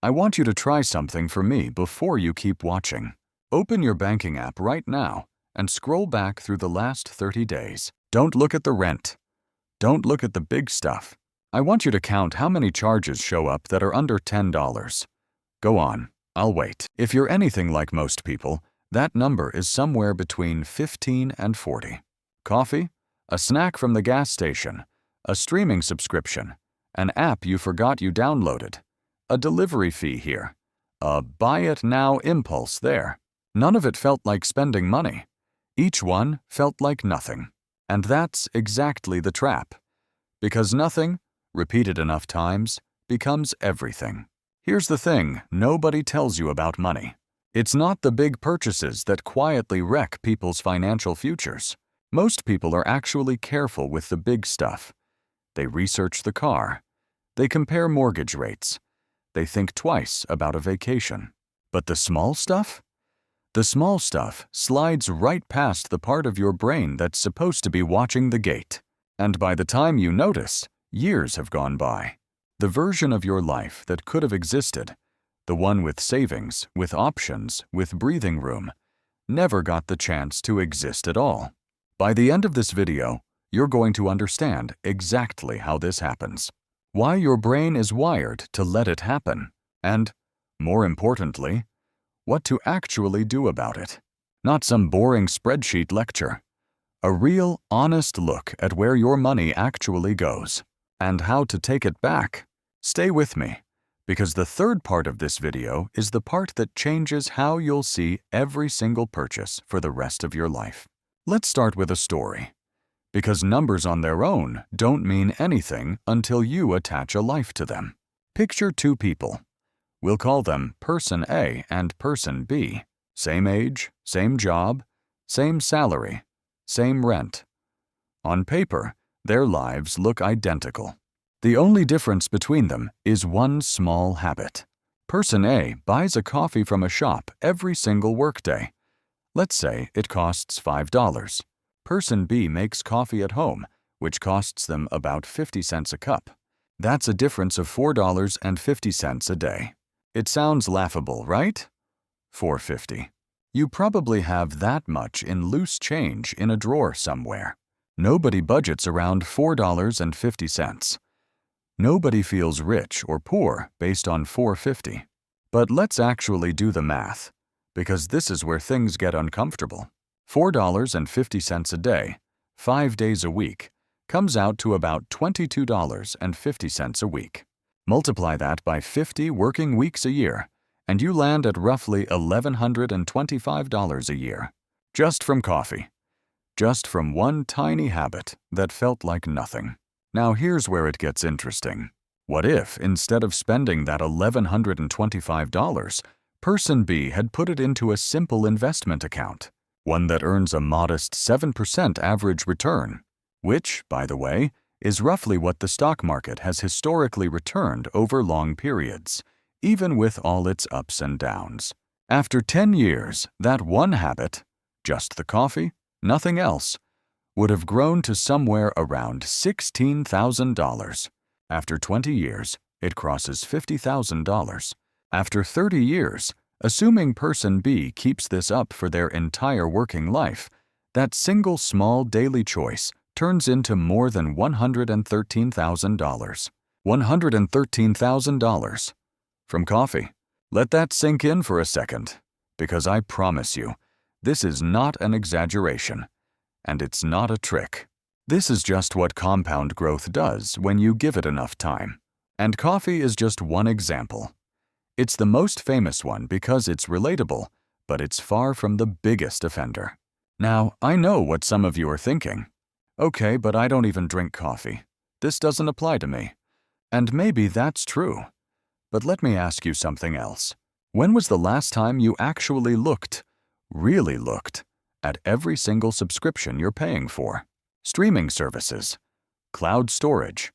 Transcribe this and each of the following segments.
I want you to try something for me before you keep watching. Open your banking app right now and scroll back through the last 30 days. Don't look at the rent. Don't look at the big stuff. I want you to count how many charges show up that are under $10. Go on, I'll wait. If you're anything like most people, that number is somewhere between 15 and 40. Coffee, a snack from the gas station, a streaming subscription, an app you forgot you downloaded, a delivery fee here, a buy it now impulse there. None of it felt like spending money. Each one felt like nothing. And that's exactly the trap. Because nothing, repeated enough times, becomes everything. Here's the thing nobody tells you about money. It's not the big purchases that quietly wreck people's financial futures. Most people are actually careful with the big stuff. They research the car. They compare mortgage rates. They think twice about a vacation. But the small stuff? The small stuff slides right past the part of your brain that's supposed to be watching the gate. And by the time you notice, years have gone by. The version of your life that could have existed, the one with savings, with options, with breathing room, never got the chance to exist at all. By the end of this video, you're going to understand exactly how this happens, why your brain is wired to let it happen, and, more importantly, what to actually do about it. Not some boring spreadsheet lecture. A real, honest look at where your money actually goes, and how to take it back. Stay with me, because the third part of this video is the part that changes how you'll see every single purchase for the rest of your life. Let's start with a story, because numbers on their own don't mean anything until you attach a life to them. Picture two people. We'll call them Person A and Person B. Same age, same job, same salary, same rent. On paper, their lives look identical. The only difference between them is one small habit. Person A buys a coffee from a shop every single workday. Let's say it costs $5. Person B makes coffee at home, which costs them about 50 cents a cup. That's a difference of $4.50 a day. It sounds laughable, right? $4.50. You probably have that much in loose change in a drawer somewhere. Nobody budgets around $4.50. Nobody feels rich or poor based on $4.50. But let's actually do the math, because this is where things get uncomfortable. $4.50 a day, 5 days a week, comes out to about $22.50 a week. Multiply that by 50 working weeks a year, and you land at roughly $1,125 a year. Just from coffee. Just from one tiny habit that felt like nothing. Now here's where it gets interesting. What if, instead of spending that $1,125, Person B had put it into a simple investment account, one that earns a modest 7% average return, which, by the way, is roughly what the stock market has historically returned over long periods, even with all its ups and downs. After 10 years, that one habit, just the coffee, nothing else, would have grown to somewhere around $16,000. After 20 years, it crosses $50,000. After 30 years, assuming Person B keeps this up for their entire working life, that single small daily choice turns into more than $113,000. $113,000 from coffee. Let that sink in for a second, because I promise you, this is not an exaggeration, and it's not a trick. This is just what compound growth does when you give it enough time. And coffee is just one example. It's the most famous one because it's relatable, but it's far from the biggest offender. Now, I know what some of you are thinking. Okay, but I don't even drink coffee. This doesn't apply to me. And maybe that's true. But let me ask you something else. When was the last time you actually looked, really looked, at every single subscription you're paying for? Streaming services, cloud storage,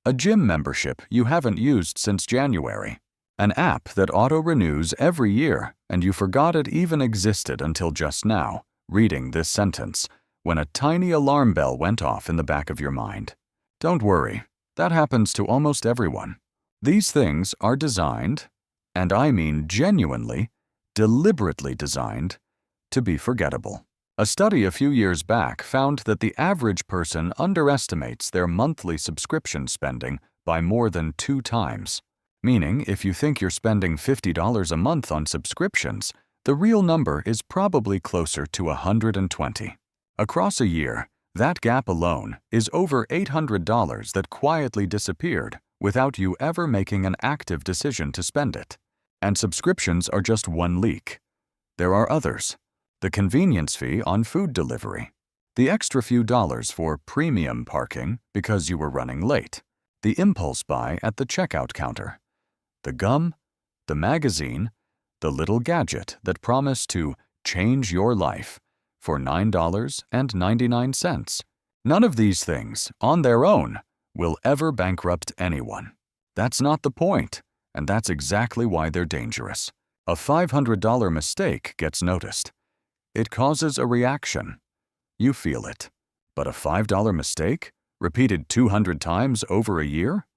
a gym membership you haven't used since January, an app that auto-renews every year and you forgot it even existed until just now, reading this sentence, when a tiny alarm bell went off in the back of your mind. Don't worry, that happens to almost everyone. These things are designed, And I mean genuinely, deliberately designed to be forgettable. A study a few years back found that the average person underestimates their monthly subscription spending by more than 2 times. Meaning, if you think you're spending $50 a month on subscriptions, the real number is probably closer to $120. Across a year, that gap alone is over $800 that quietly disappeared without you ever making an active decision to spend it. And subscriptions are just one leak. There are others. The convenience fee on food delivery, the extra few dollars for premium parking because you were running late, the impulse buy at the checkout counter, the gum, the magazine, the little gadget that promised to change your life for $9.99. None of these things, on their own, will ever bankrupt anyone. That's not the point, and that's exactly why they're dangerous. A $500 mistake gets noticed. It causes a reaction. You feel it. But a $5 mistake, repeated 200 times over a year?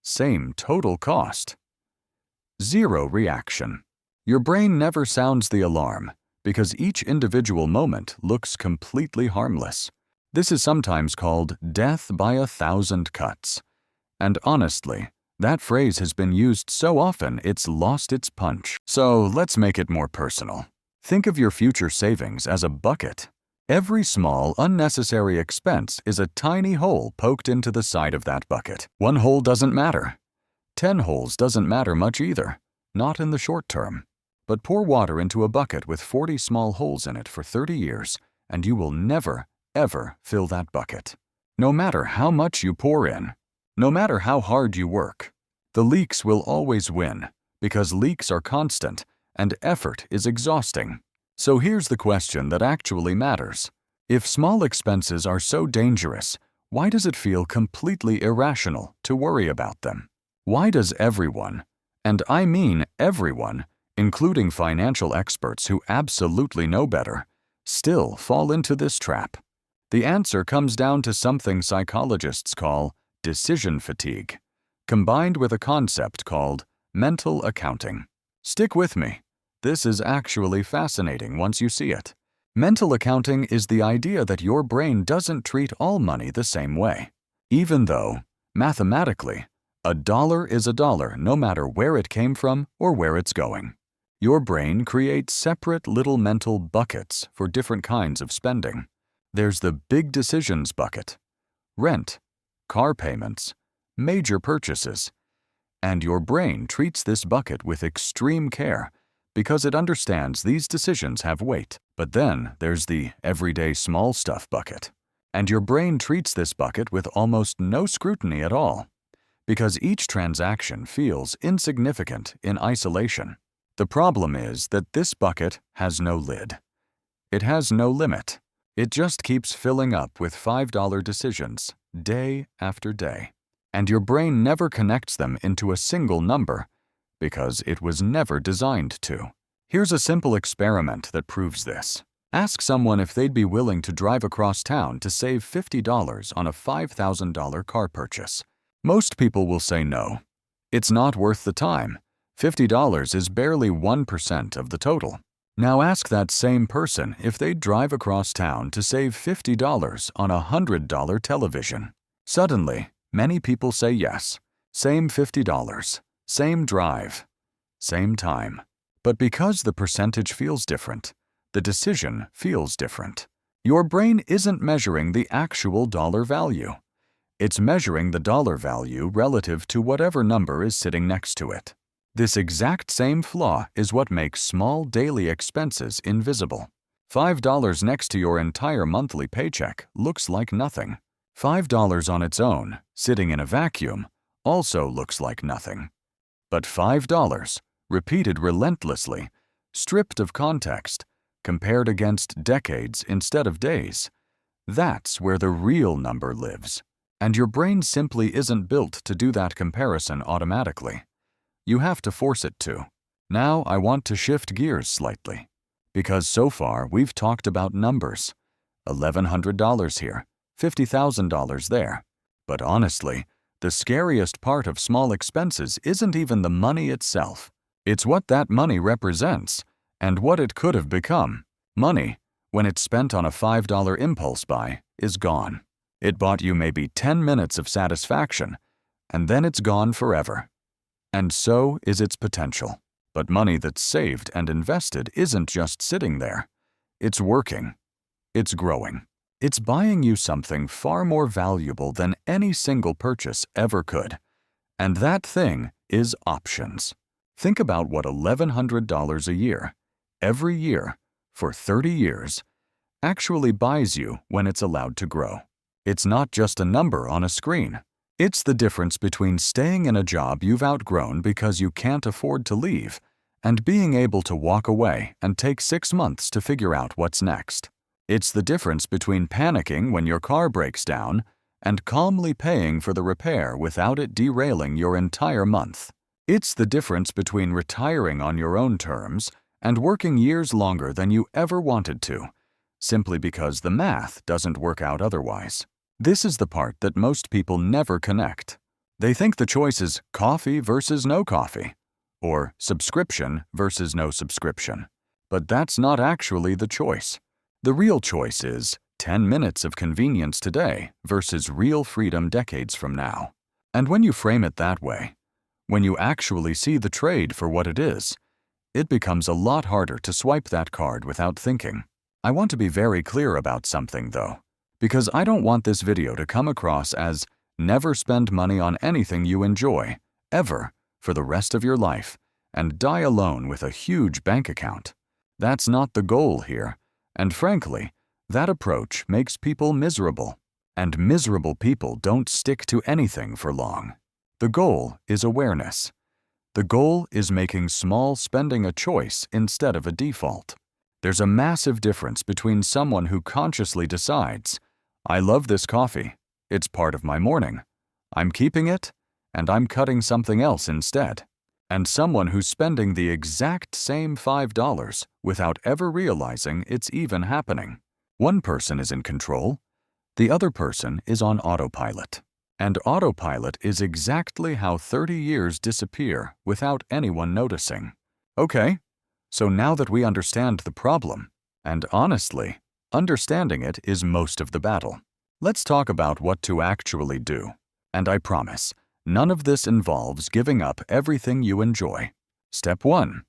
Same total cost. Zero reaction. Your brain never sounds the alarm because each individual moment looks completely harmless. This is sometimes called death by 1,000 cuts. And honestly, that phrase has been used so often it's lost its punch. So let's make it more personal. Think of your future savings as a bucket. Every small, unnecessary expense is a tiny hole poked into the side of that bucket. 1 hole doesn't matter. 10 holes doesn't matter much either, not in the short term. But pour water into a bucket with 40 small holes in it for 30 years, and you will never, ever fill that bucket. No matter how much you pour in, no matter how hard you work, the leaks will always win because leaks are constant and effort is exhausting. So here's the question that actually matters. If small expenses are so dangerous, why does it feel completely irrational to worry about them? Why does everyone, and I mean everyone, including financial experts who absolutely know better, still fall into this trap? The answer comes down to something psychologists call decision fatigue, combined with a concept called mental accounting. Stick with me. This is actually fascinating once you see it. Mental accounting is the idea that your brain doesn't treat all money the same way. Even though, mathematically, a dollar is a dollar no matter where it came from or where it's going. Your brain creates separate little mental buckets for different kinds of spending. There's the big decisions bucket, rent, car payments, major purchases. And your brain treats this bucket with extreme care because it understands these decisions have weight. But then there's the everyday small stuff bucket. And your brain treats this bucket with almost no scrutiny at all because each transaction feels insignificant in isolation. The problem is that this bucket has no lid. It has no limit. It just keeps filling up with $5 decisions day after day. And your brain never connects them into a single number because it was never designed to. Here's a simple experiment that proves this. Ask someone if they'd be willing to drive across town to save $50 on a $5,000 car purchase. Most people will say no. It's not worth the time. $50 is barely 1% of the total. Now ask that same person if they'd drive across town to save $50 on a $100 television. Suddenly, many people say yes. Same $50, same drive, same time. But because the percentage feels different, the decision feels different. Your brain isn't measuring the actual dollar value. It's measuring the dollar value relative to whatever number is sitting next to it. This exact same flaw is what makes small daily expenses invisible. $5 next to your entire monthly paycheck looks like nothing. $5 on its own, sitting in a vacuum, also looks like nothing. But $5, repeated relentlessly, stripped of context, compared against decades instead of days, that's where the real number lives. And your brain simply isn't built to do that comparison automatically. You have to force it to. Now I want to shift gears slightly. Because so far we've talked about numbers. $1,100 here, $50,000 there. But honestly, the scariest part of small expenses isn't even the money itself. It's what that money represents and what it could have become. Money, when it's spent on a $5 impulse buy, is gone. It bought you maybe 10 minutes of satisfaction, and then it's gone forever. And so is its potential. But money that's saved and invested isn't just sitting there. It's working. It's growing. It's buying you something far more valuable than any single purchase ever could. And that thing is options. Think about what $1,100 a year, every year, for 30 years, actually buys you when it's allowed to grow. It's not just a number on a screen. It's the difference between staying in a job you've outgrown because you can't afford to leave and being able to walk away and take 6 months to figure out what's next. It's the difference between panicking when your car breaks down and calmly paying for the repair without it derailing your entire month. It's the difference between retiring on your own terms and working years longer than you ever wanted to, simply because the math doesn't work out otherwise. This is the part that most people never connect. They think the choice is coffee versus no coffee, or subscription versus no subscription. But that's not actually the choice. The real choice is 10 minutes of convenience today versus real freedom decades from now. And when you frame it that way, when you actually see the trade for what it is, it becomes a lot harder to swipe that card without thinking. I want to be very clear about something, though, because I don't want this video to come across as never spend money on anything you enjoy, ever, for the rest of your life, and die alone with a huge bank account. That's not the goal here, and frankly, that approach makes people miserable. And miserable people don't stick to anything for long. The goal is awareness. The goal is making small spending a choice instead of a default. There's a massive difference between someone who consciously decides, I love this coffee, it's part of my morning, I'm keeping it, and I'm cutting something else instead, and someone who's spending the exact same $5 without ever realizing it's even happening. One person is in control, the other person is on autopilot. And autopilot is exactly how 30 years disappear without anyone noticing. Okay, so now that we understand the problem, and honestly, understanding it is most of the battle, let's talk about what to actually do. And I promise, none of this involves giving up everything you enjoy. Step 1.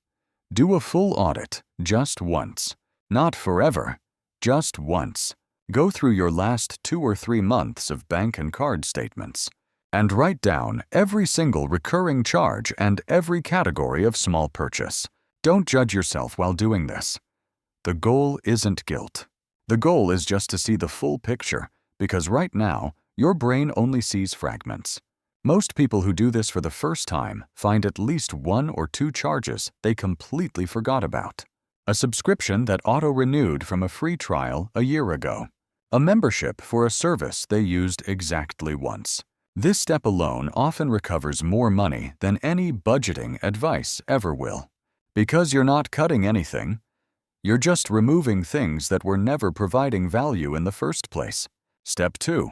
Do a full audit just once. Not forever, just once. Go through your last 2 or 3 months of bank and card statements and write down every single recurring charge and every category of small purchase. Don't judge yourself while doing this. The goal isn't guilt. The goal is just to see the full picture, because right now, your brain only sees fragments. Most people who do this for the first time find at least 1 or 2 charges they completely forgot about. A subscription that auto-renewed from a free trial a year ago. A membership for a service they used exactly once. This step alone often recovers more money than any budgeting advice ever will. Because you're not cutting anything, you're just removing things that were never providing value in the first place. Step 2.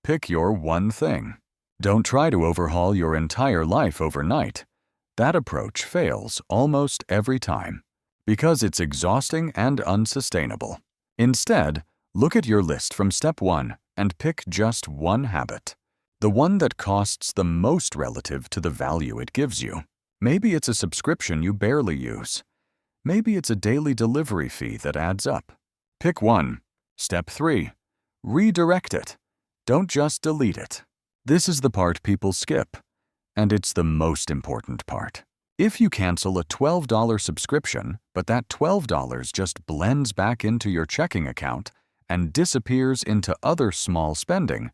Pick your one thing. Don't try to overhaul your entire life overnight. That approach fails almost every time, because it's exhausting and unsustainable. Instead, look at your list from step 1 and pick just one habit. The one that costs the most relative to the value it gives you. Maybe it's a subscription you barely use. Maybe it's a daily delivery fee that adds up. Pick one. Step 3. Redirect it. Don't just delete it. This is the part people skip, and it's the most important part. If you cancel a $12 subscription, but that $12 just blends back into your checking account and disappears into other small spending,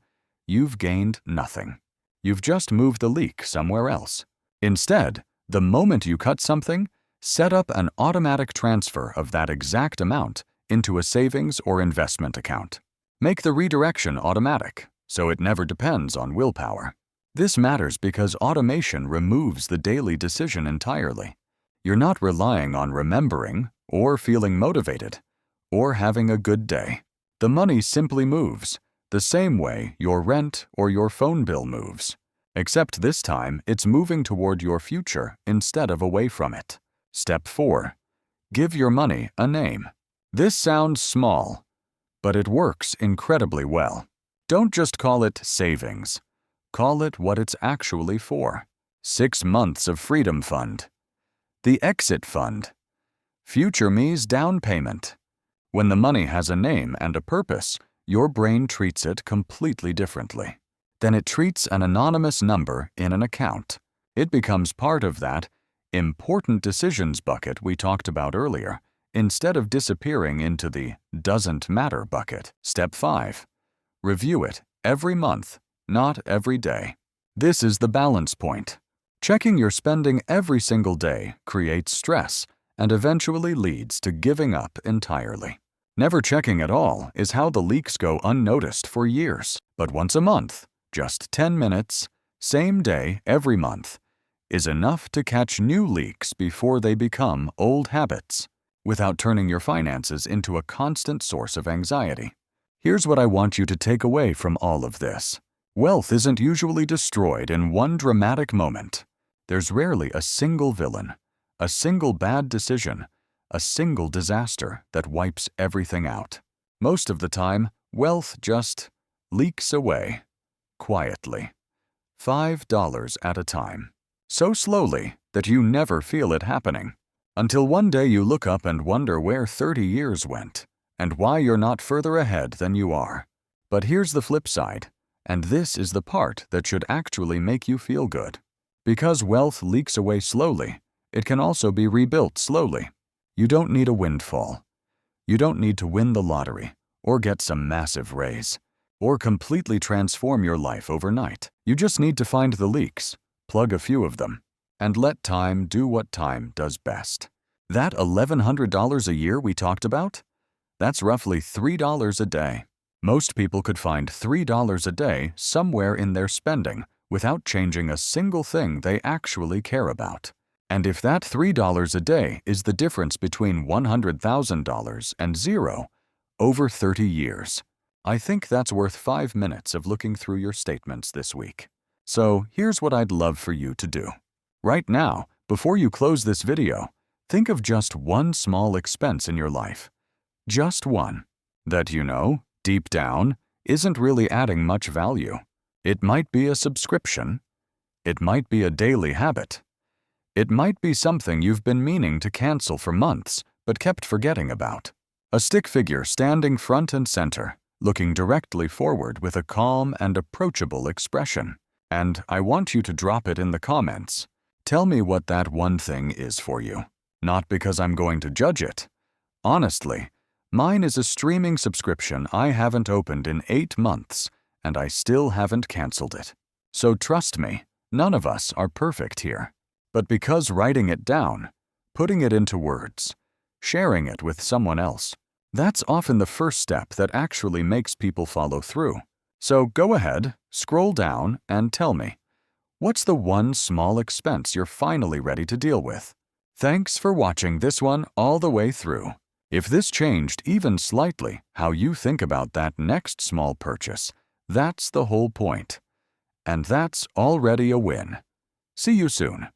you've gained nothing. You've just moved the leak somewhere else. Instead, the moment you cut something, set up an automatic transfer of that exact amount into a savings or investment account. Make the redirection automatic, so it never depends on willpower. This matters because automation removes the daily decision entirely. You're not relying on remembering, or feeling motivated, or having a good day. The money simply moves, the same way your rent or your phone bill moves. Except this time, it's moving toward your future instead of away from it. Step 4. Give your money a name. This sounds small, but it works incredibly well. Don't just call it savings. Call it what it's actually for. 6 months of freedom fund. The exit fund. Future me's down payment. When the money has a name and a purpose, your brain treats it completely differently. Then it treats an anonymous number in an account. It becomes part of that important decisions bucket we talked about earlier, instead of disappearing into the doesn't matter bucket. Step 5. Review it every month, not every day. This is the balance point. Checking your spending every single day creates stress and eventually leads to giving up entirely. Never checking at all is how the leaks go unnoticed for years. But once a month, just 10 minutes, same day every month, is enough to catch new leaks before they become old habits, without turning your finances into a constant source of anxiety. Here's what I want you to take away from all of this. Wealth isn't usually destroyed in one dramatic moment. There's rarely a single villain, a single bad decision, a single disaster that wipes everything out. Most of the time, wealth just leaks away, quietly, $5 at a time. So slowly that you never feel it happening, until one day you look up and wonder where 30 years went, and why you're not further ahead than you are. But here's the flip side, and this is the part that should actually make you feel good. Because wealth leaks away slowly, it can also be rebuilt slowly. You don't need a windfall. You don't need to win the lottery, or get some massive raise, or completely transform your life overnight. You just need to find the leaks, plug a few of them, and let time do what time does best. That $1,100 a year we talked about? That's roughly $3 a day. Most people could find $3 a day somewhere in their spending without changing a single thing they actually care about. And if that $3 a day is the difference between $100,000 and zero over 30 years, I think that's worth 5 minutes of looking through your statements this week. So here's what I'd love for you to do. Right now, before you close this video, think of just one small expense in your life. Just one. That you know, deep down, isn't really adding much value. It might be a subscription. It might be a daily habit. It might be something you've been meaning to cancel for months, but kept forgetting about. A stick figure standing front and center, looking directly forward with a calm and approachable expression. And I want you to drop it in the comments. Tell me what that one thing is for you. Not because I'm going to judge it. Honestly, mine is a streaming subscription I haven't opened in 8 months, and I still haven't canceled it. So trust me, none of us are perfect here. But because writing it down, putting it into words, sharing it with someone else, that's often the first step that actually makes people follow through. So go ahead, scroll down, and tell me, what's the one small expense you're finally ready to deal with? Thanks for watching this one all the way through. If this changed even slightly how you think about that next small purchase, that's the whole point. And that's already a win. See you soon.